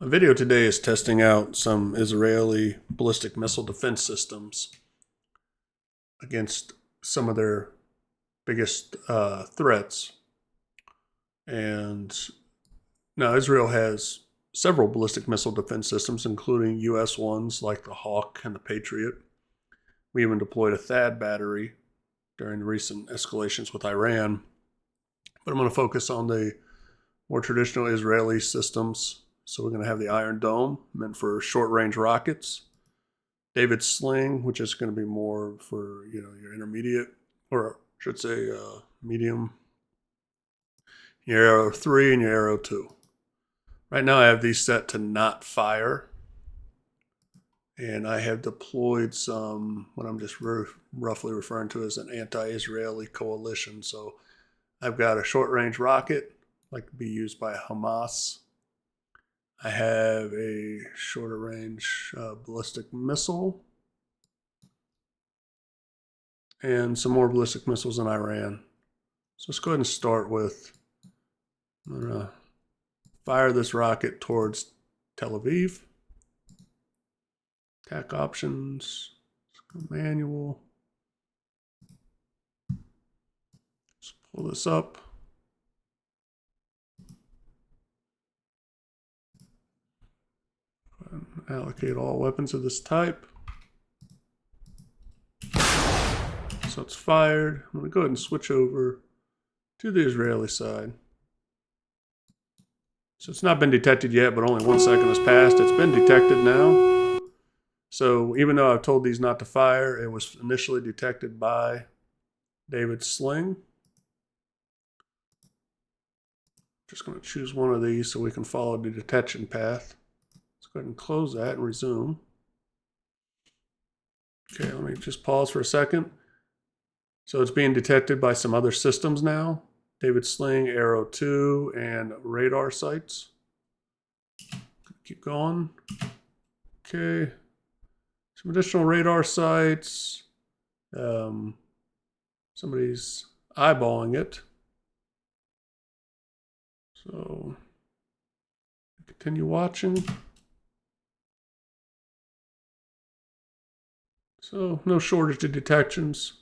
My video today is testing out some Israeli ballistic missile defense systems against some of their biggest threats. And now Israel has several ballistic missile defense systems, including U.S. ones like the Hawk and the Patriot. We even deployed a THAAD battery during the recent escalations with Iran. But I'm going to focus on the more traditional Israeli systems. So we're going to have the Iron Dome, meant for short-range rockets. David's Sling, which is going to be more for your intermediate, or I should say medium. Your Arrow 3 and your Arrow 2. Right now I have these set to not fire. And I have deployed some, what I'm just roughly referring to as an anti-Israeli coalition. So I've got a short-range rocket, like to be used by Hamas. I have a shorter range ballistic missile and some more ballistic missiles in Iran. So let's go ahead and start with, I'm going to fire this rocket towards Tel Aviv. Attack options, manual. Let's pull this up. Allocate all weapons of this type. So it's fired. I'm going to go ahead and switch over to the Israeli side. So it's not been detected yet, but only 1 second has passed. It's been detected now. So even though I've told these not to fire, it was initially detected by David's Sling. Just going to choose one of these so we can follow the detection path. Let's go ahead and close that and resume. Okay, let me just pause for a second. So it's being detected by some other systems now. David Sling, Arrow 2, and radar sites. Keep going. Okay. Some additional radar sites. Somebody's eyeballing it. So continue watching. So no shortage of detections.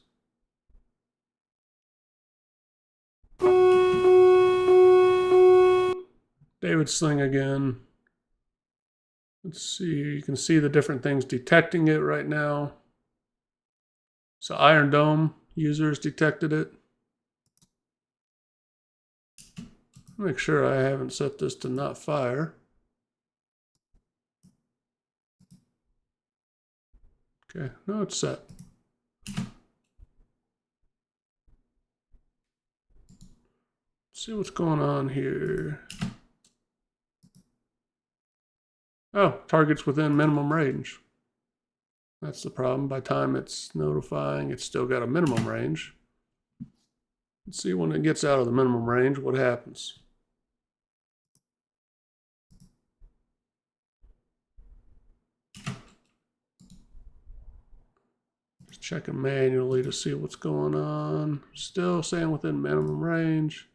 David Sling again. Let's see, you can see the different things detecting it right now. So Iron Dome users detected it. Make sure I haven't set this to not fire. Okay, no, it's set. Let's see what's going on here. Oh, target's within minimum range. That's the problem. By the time it's notifying, it's still got a minimum range. Let's see when it gets out of the minimum range, what happens. Just checking manually to see what's going on. Still saying within minimum range.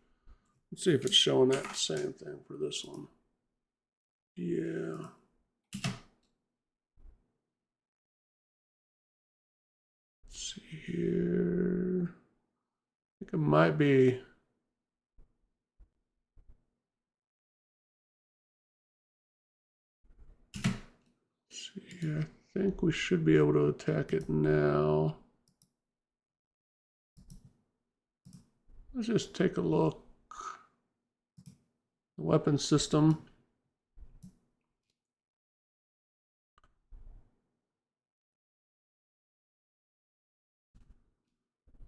Let's see if it's showing that same thing for this one. Yeah. Let's see here. I think it might be. Let's see here. I think we should be able to attack it now. Let's just take a look. The weapon system.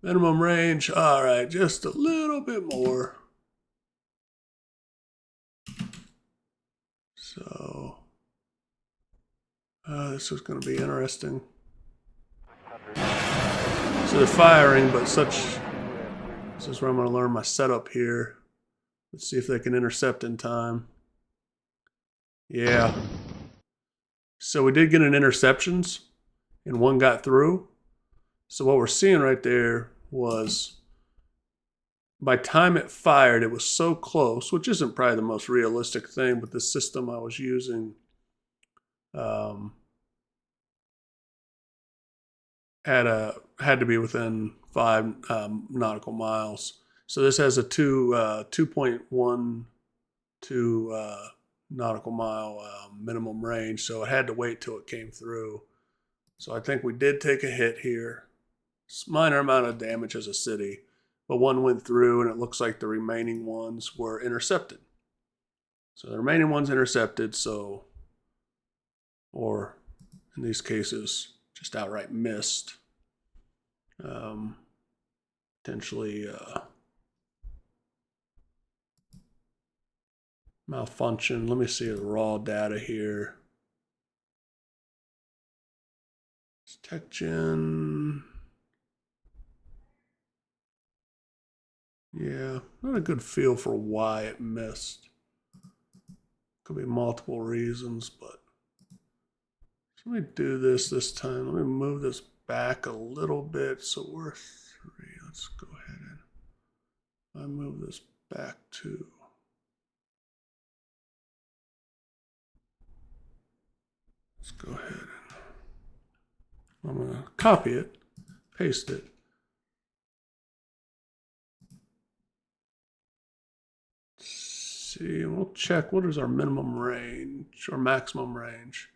Minimum range. All right, just a little bit more. So this is going to be interesting. So they're firing, but this is where I'm going to learn my setup here. Let's see if they can intercept in time. Yeah. So we did get an interceptions, and one got through. So what we're seeing right there was by time it fired, it was so close, which isn't probably the most realistic thing, but the system I was using um, had to be within 5 nautical miles. So this has a 2.12 nautical mile minimum range. So it had to wait till it came through. So I think we did take a hit here. It's minor amount of damage as a city, but one went through, and it looks like the remaining ones were intercepted. So the remaining ones intercepted. So, or in these cases, just outright missed. Potentially malfunction. Let me see the raw data here. Tech gen. Yeah, not a good feel for why it missed. Could be multiple reasons, but let me do this time. Let me move this back a little bit so we're 3. Let's go ahead and I move this back to. Let's go ahead and I'm going to copy it, paste it. See, and we'll check what is our minimum range or maximum range.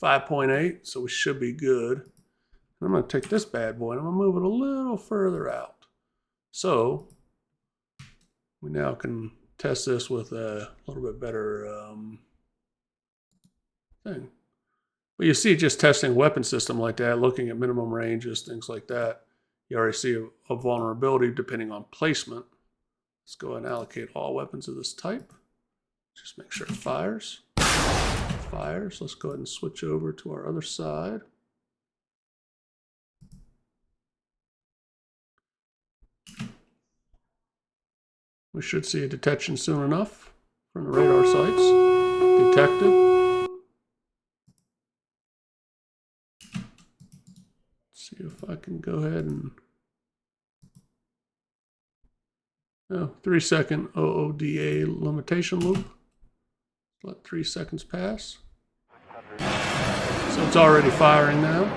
5.8, so we should be good. I'm going to take this bad boy and I'm going to move it a little further out. So we now can test this with a little bit better thing. But you see, just testing a weapon system like that, looking at minimum ranges, things like that, you already see a vulnerability depending on placement. Let's go ahead and allocate all weapons of this type. Just make sure it fires. Fires. Let's go ahead and switch over to our other side. We should see a detection soon enough from the radar sites. Detected. Let's see if I can go ahead and 3-second OODA limitation loop. Let 3 seconds pass. So it's already firing now.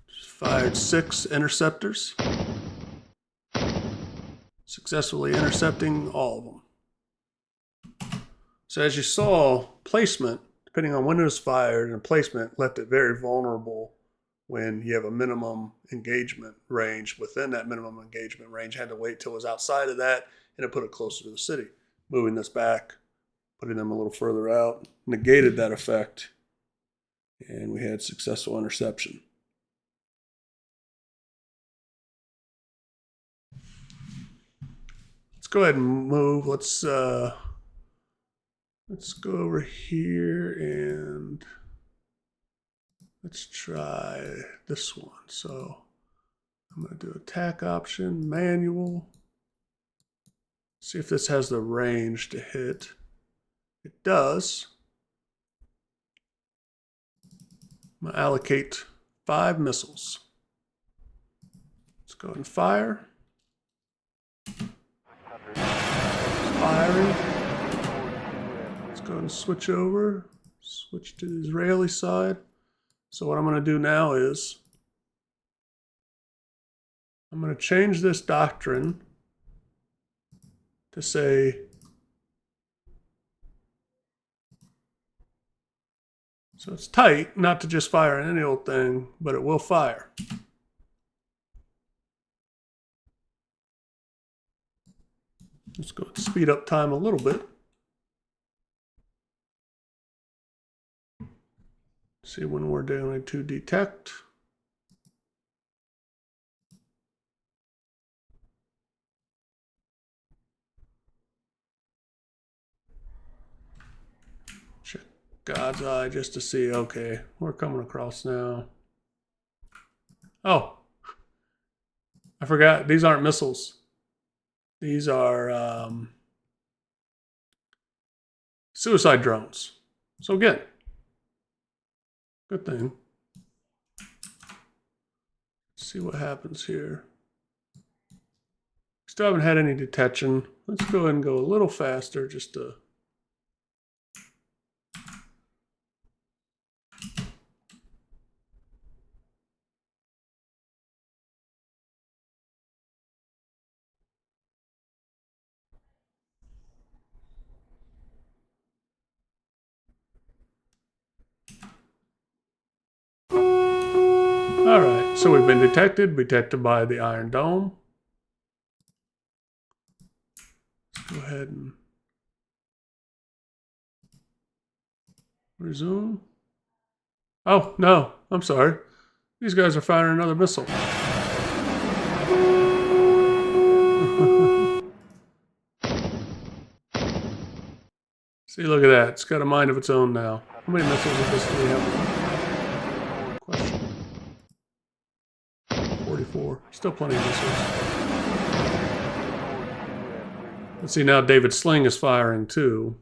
Just fired 6 interceptors. Successfully intercepting all of them. So as you saw, placement, depending on when it was fired, and placement left it very vulnerable when you have a minimum engagement range. Within that minimum engagement range, had to wait till it was outside of that, and it put it closer to the city. Moving this back, putting them a little further out, negated that effect, and we had successful interception. Let's go ahead and move. Let's go over here and let's try this one. So I'm going to do attack option, manual. See if this has the range to hit. It does. I'm going to allocate 5 missiles. Let's go ahead and fire. Firing. Let's go ahead and switch over. Switch to the Israeli side. So what I'm going to do now is I'm going to change this doctrine to say so it's tight, not to just fire any old thing, but it will fire. Let's go and speed up time a little bit. See when we're going to detect. Check God's eye just to see, okay, we're coming across now. Oh, I forgot, these aren't missiles. These are suicide drones. So again, good thing. see what happens here. Still haven't had any detection. Let's go ahead and go a little faster just to... All right, so we've been detected by the Iron Dome. Let's go ahead and resume. Oh, no, I'm sorry. These guys are firing another missile. See, look at that. It's got a mind of its own now. How many missiles of this do we have? Question. 44. Still plenty of missiles. Let's see, now David Sling is firing too.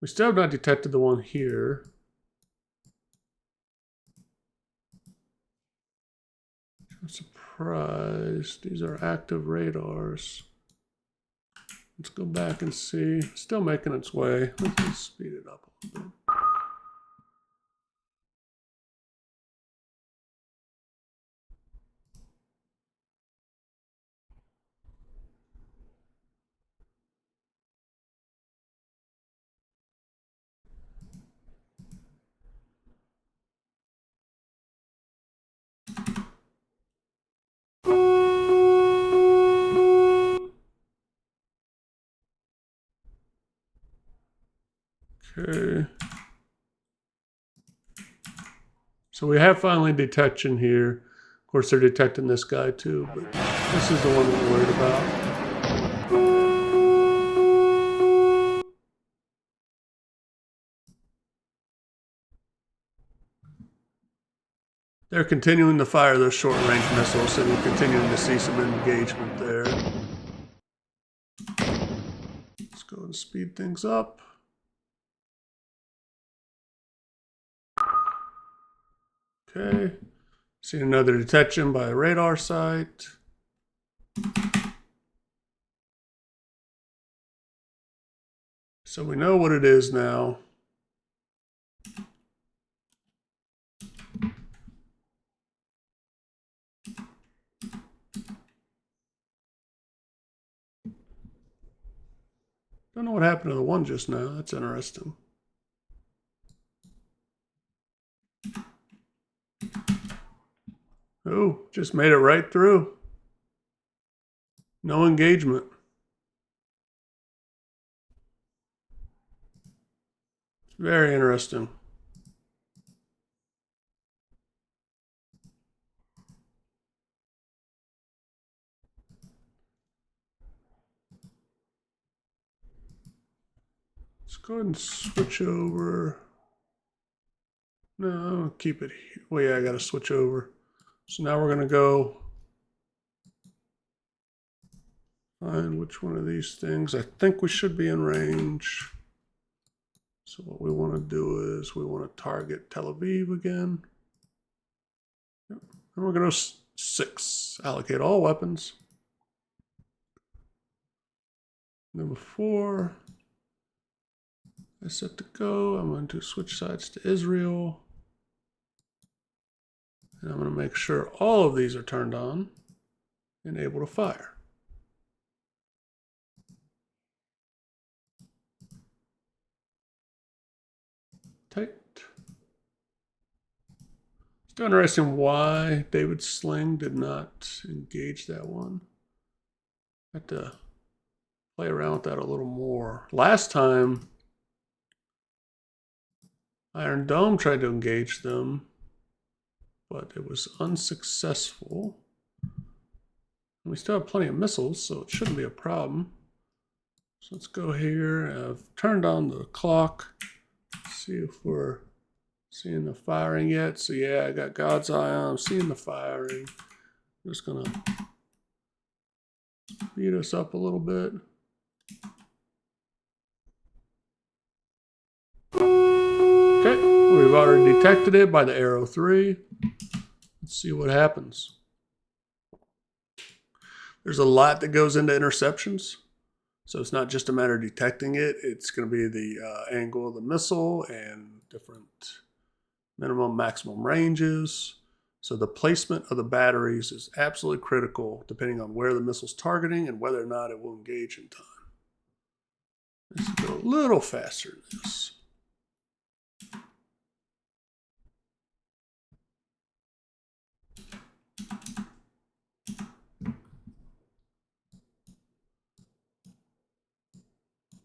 We still have not detected the one here. I'm surprised. These are active radars. Let's go back and see. Still making its way. Let's speed it up a little bit. Okay. So we have finally detection here. Of course, they're detecting this guy too, but this is the one we're worried about. They're continuing to fire those short-range missiles, so we're continuing to see some engagement there. Let's go and speed things up. Okay. See another detection by a radar site. So we know what it is now. Don't know what happened to the one just now. That's interesting. Oh, just made it right through. No engagement. Very interesting. Let's go ahead and switch over. No, I'll keep it here. Well, yeah, I got to switch over. So now we're going to go find which one of these things. I think we should be in range. So what we want to do is we want to target Tel Aviv again. Yep. And we're going to 6. Allocate all weapons. Number 4. I set to go. I'm going to switch sides to Israel. And I'm going to make sure all of these are turned on and able to fire. Tight. It's interesting why David Sling did not engage that one. I have to play around with that a little more. Last time, Iron Dome tried to engage them, but it was unsuccessful. We still have plenty of missiles, so it shouldn't be a problem. So let's go here. I've turned on the clock. See if we're seeing the firing yet. So yeah, I got God's eye on. I'm seeing the firing. I'm just gonna speed us up a little bit. Okay, we've already detected it by the arrow 3. Let's see what happens. There's a lot that goes into interceptions. So it's not just a matter of detecting it. It's going to be the angle of the missile and different minimum, maximum ranges. So the placement of the batteries is absolutely critical depending on where the missile's targeting and whether or not it will engage in time. Let's go a little faster than this.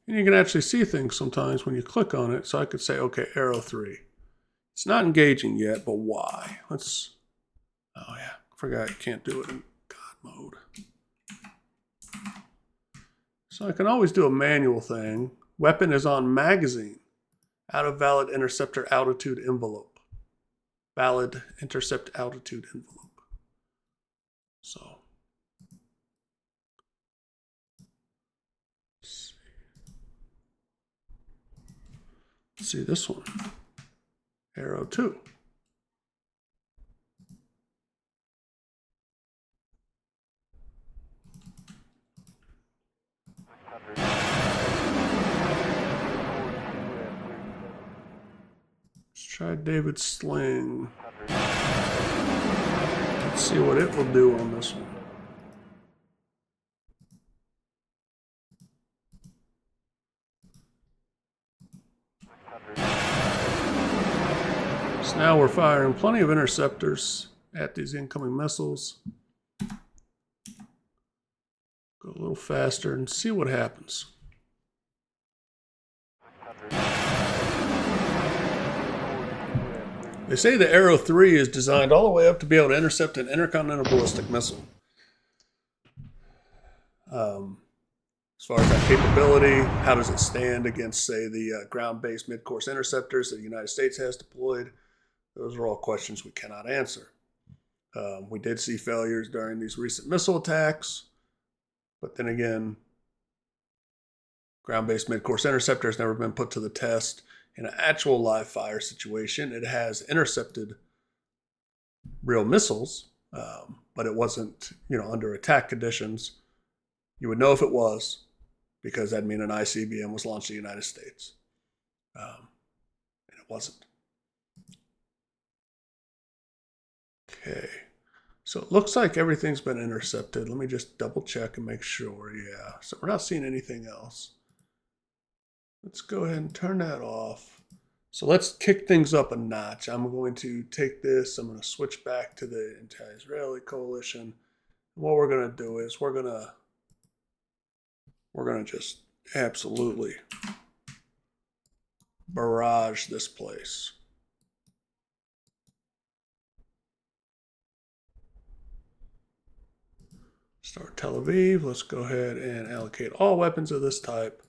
And you can actually see things sometimes when you click on it. So I could say, okay, arrow 3. It's not engaging yet, but why? Oh yeah, forgot you can't do it in God mode. So I can always do a manual thing. Weapon is on magazine. Out of valid interceptor altitude envelope. Valid intercept altitude envelope. So, let's see this one. Arrow 2. Let's try David's Sling. Let's see what it will do on this one. So now we're firing plenty of interceptors at these incoming missiles. Go a little faster and see what happens. They say the Arrow 3 is designed all the way up to be able to intercept an intercontinental ballistic missile. As far as that capability, how does it stand against, say, the ground-based mid-course interceptors that the United States has deployed? Those are all questions we cannot answer. We did see failures during these recent missile attacks, but then again, ground-based mid-course interceptor has never been put to the test in an actual live fire situation. It has intercepted real missiles, but it wasn't, under attack conditions. You would know if it was, because that'd mean an ICBM was launched in the United States. And it wasn't. Okay. So it looks like everything's been intercepted. Let me just double check and make sure. Yeah. So we're not seeing anything else. Let's go ahead and turn that off. So let's kick things up a notch. I'm going to take this. I'm going to switch back to the anti-Israeli coalition. And what we're going to do is we're going to just absolutely barrage this place. Start Tel Aviv. Let's go ahead and allocate all weapons of this type.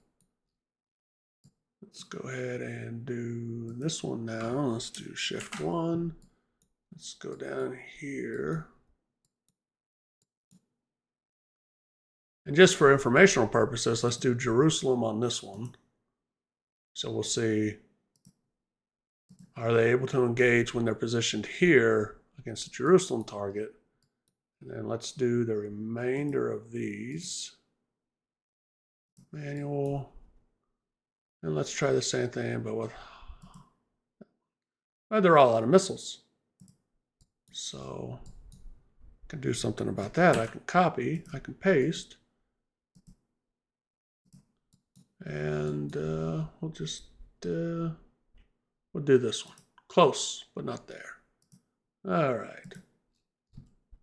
Let's go ahead and do this one now. Let's do shift 1. Let's go down here. And just for informational purposes, let's do Jerusalem on this one. So we'll see, are they able to engage when they're positioned here against the Jerusalem target? And then let's do the remainder of these. Manual. And let's try the same thing, but with... they're all out of missiles. So I can do something about that. I can copy, I can paste. And we'll just, we'll do this one. Close, but not there. All right.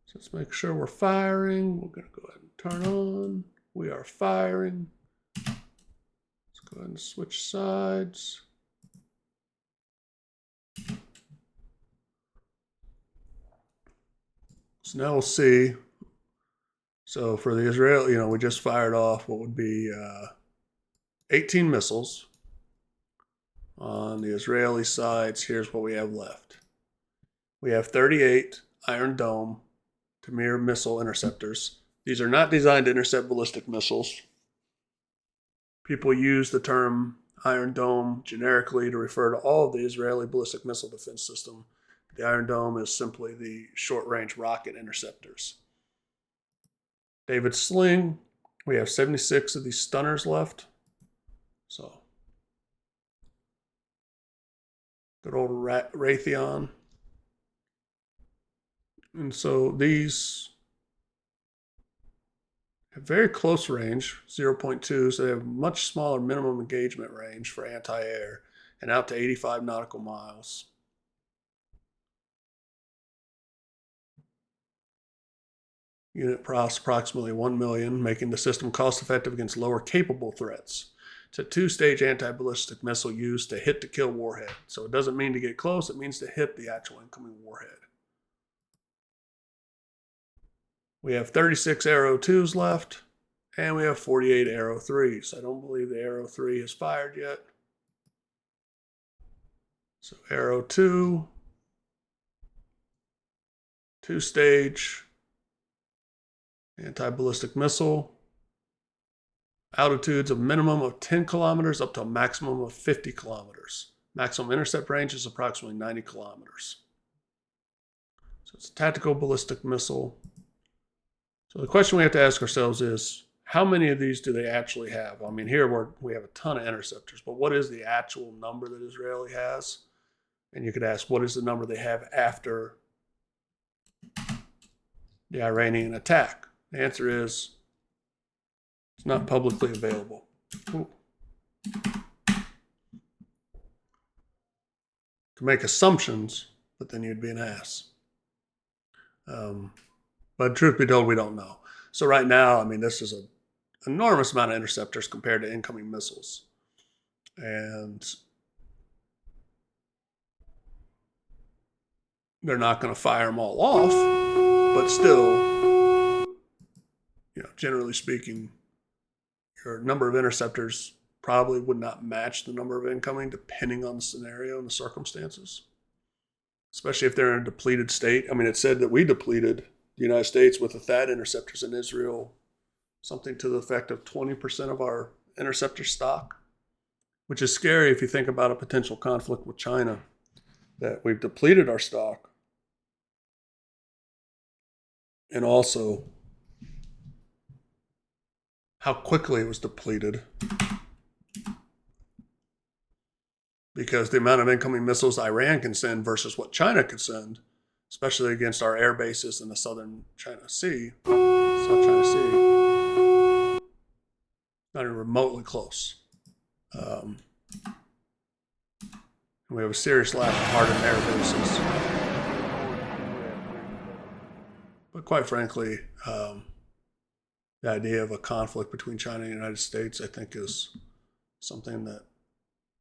So let's make sure we're firing. We're going to go ahead and turn on. We are firing. Let's go ahead and switch sides. So now we'll see. So for the Israel, we just fired off what would be 18 missiles. On the Israeli sides, here's what we have left. We have 38 Iron Dome Tamir missile interceptors. These are not designed to intercept ballistic missiles. People use the term Iron Dome generically to refer to all of the Israeli ballistic missile defense system. The Iron Dome is simply the short-range rocket interceptors. David Sling, we have 76 of these stunners left. So, good old Raytheon. And so these have very close range, 0.2, so they have much smaller minimum engagement range for anti-air, and out to 85 nautical miles. Unit costs approximately 1 million, making the system cost-effective against lower capable threats. It's a two-stage anti-ballistic missile used to hit to kill warhead. So it doesn't mean to get close, it means to hit the actual incoming warhead. We have 36 Arrow 2s left, and we have 48 Arrow 3s. I don't believe the Arrow 3 has fired yet. So Arrow 2, two-stage anti-ballistic missile, altitudes of minimum of 10 kilometers up to a maximum of 50 kilometers. Maximum intercept range is approximately 90 kilometers. So it's a tactical ballistic missile. So the question we have to ask ourselves is, how many of these do they actually have? I mean, here we have a ton of interceptors, but what is the actual number that Israeli has? And you could ask, what is the number they have after the Iranian attack? The answer is, it's not publicly available. Ooh. To make assumptions, but then you'd be an ass. But truth be told, we don't know. So right now, I mean, this is an enormous amount of interceptors compared to incoming missiles. And they're not going to fire them all off, but still, generally speaking, your number of interceptors probably would not match the number of incoming depending on the scenario and the circumstances, especially if they're in a depleted state. I mean, it said that we depleted the United States with the THAAD interceptors in Israel, something to the effect of 20% of our interceptor stock, which is scary if you think about a potential conflict with China, that we've depleted our stock. And also how quickly it was depleted, because the amount of incoming missiles Iran can send versus what China could send, especially against our air bases in the southern South China Sea, not even remotely close. We have a serious lack of hardened air bases. But quite frankly, the idea of a conflict between China and the United States, I think, is something that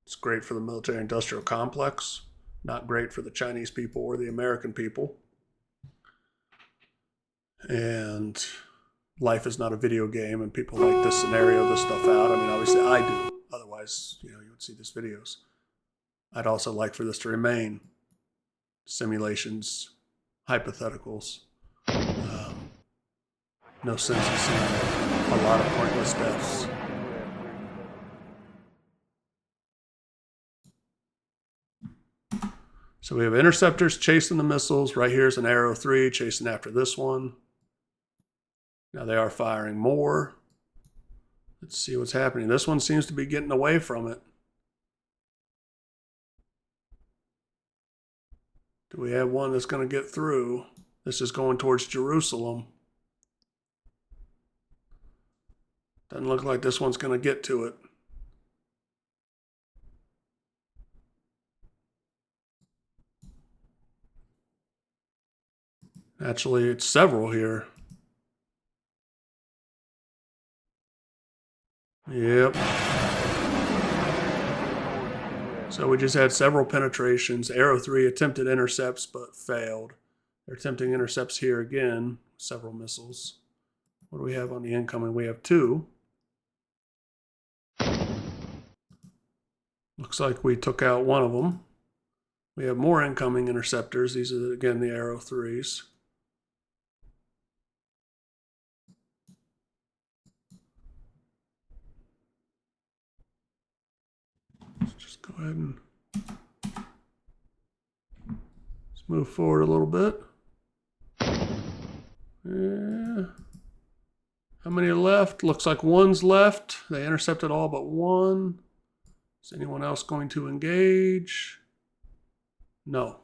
is great for the military-industrial complex, not great for the Chinese people or the American people. And life is not a video game, and people like to scenario this stuff out. I mean, obviously I do. Otherwise, you would see these videos. I'd also like for this to remain simulations, hypotheticals. No sense in seeing a lot of pointless deaths. So we have interceptors chasing the missiles. Right here's an Arrow 3 chasing after this one. Now they are firing more. Let's see what's happening. This one seems to be getting away from it. Do we have one that's going to get through? This is going towards Jerusalem. Doesn't look like this one's going to get to it. Actually, it's several here. Yep. So we just had several penetrations. Arrow 3 attempted intercepts but failed. They're attempting intercepts here again. Several missiles. What do we have on the incoming? We have 2. Looks like we took out one of them. We have more incoming interceptors. These are, again, the Arrow 3s. Let's just go ahead and move forward a little bit. Yeah. How many are left? Looks like one's left. They intercepted all but one. Is anyone else going to engage? No.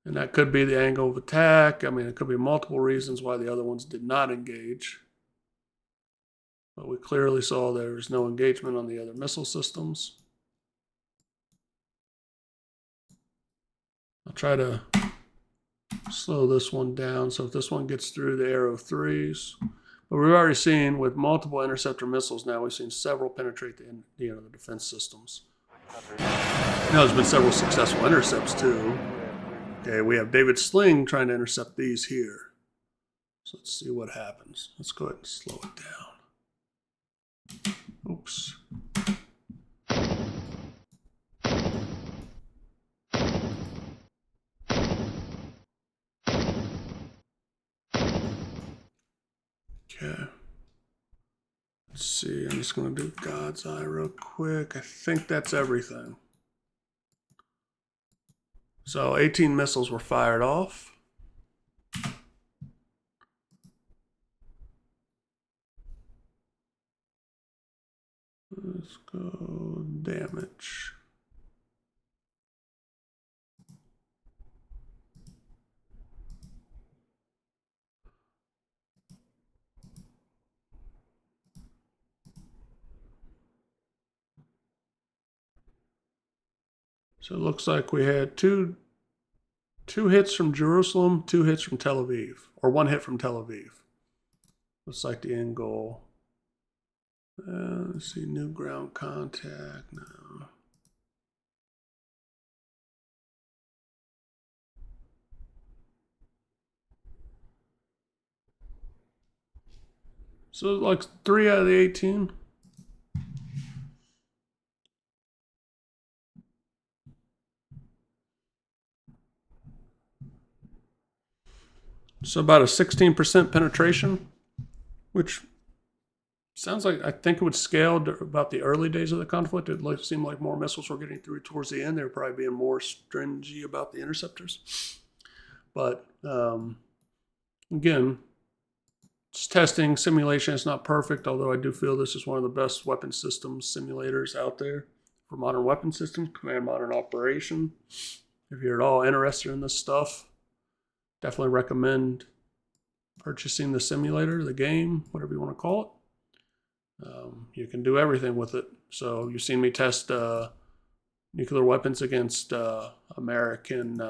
And that could be the angle of attack. I mean, it could be multiple reasons why the other ones did not engage. But we clearly saw there was no engagement on the other missile systems. I'll try to slow this one down. So if this one gets through the arrow 3s, but we've already seen with multiple interceptor missiles now, we've seen several penetrate the defense systems. Now there's been several successful intercepts too. Okay, we have David Sling trying to intercept these here. So let's see what happens. Let's go ahead and slow it down. Oops. Okay. Let's see, I'm just going to do God's Eye real quick. I think that's everything. So 18 missiles were fired off. Let's go damage. So it looks like we had two hits from Jerusalem, 2 hits from Tel Aviv, or 1 hit from Tel Aviv. Looks like the end goal. Let's see, new ground contact now. So like 3 out of the 18. So about a 16% penetration, which sounds like, I think it would scale about the early days of the conflict. It seemed like more missiles were getting through towards the end. They were probably being more stringy about the interceptors. But again, it's testing, simulation. It's not perfect, although I do feel this is one of the best weapon systems simulators out there for modern weapon systems, command modern operation. If you're at all interested in this stuff, definitely recommend purchasing the simulator, the game, whatever you want to call it. You can do everything with it. So you've seen me test nuclear weapons against American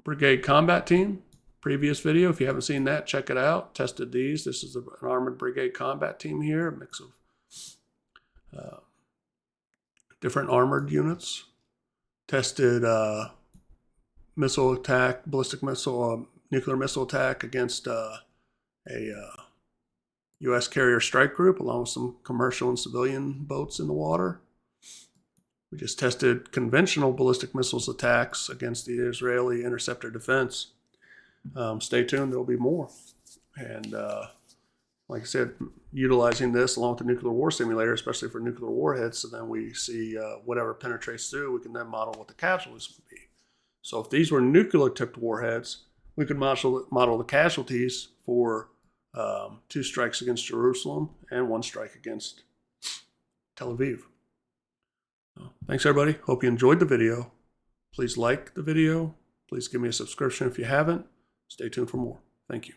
brigade combat team. Previous video, if you haven't seen that, check it out. Tested these. This is an armored brigade combat team here, a mix of different armored units. Tested missile attack, ballistic missile, nuclear missile attack against a U.S. carrier strike group, along with some commercial and civilian boats in the water. We just tested conventional ballistic missiles attacks against the Israeli interceptor defense. Stay tuned, there'll be more. And like I said, utilizing this along with the nuclear war simulator, especially for nuclear warheads, so then we see whatever penetrates through, we can then model what the casualties would be. So if these were nuclear-tipped warheads, we could model the casualties for 2 strikes against Jerusalem and 1 strike against Tel Aviv. So, thanks, everybody. Hope you enjoyed the video. Please like the video. Please give me a subscription if you haven't. Stay tuned for more. Thank you.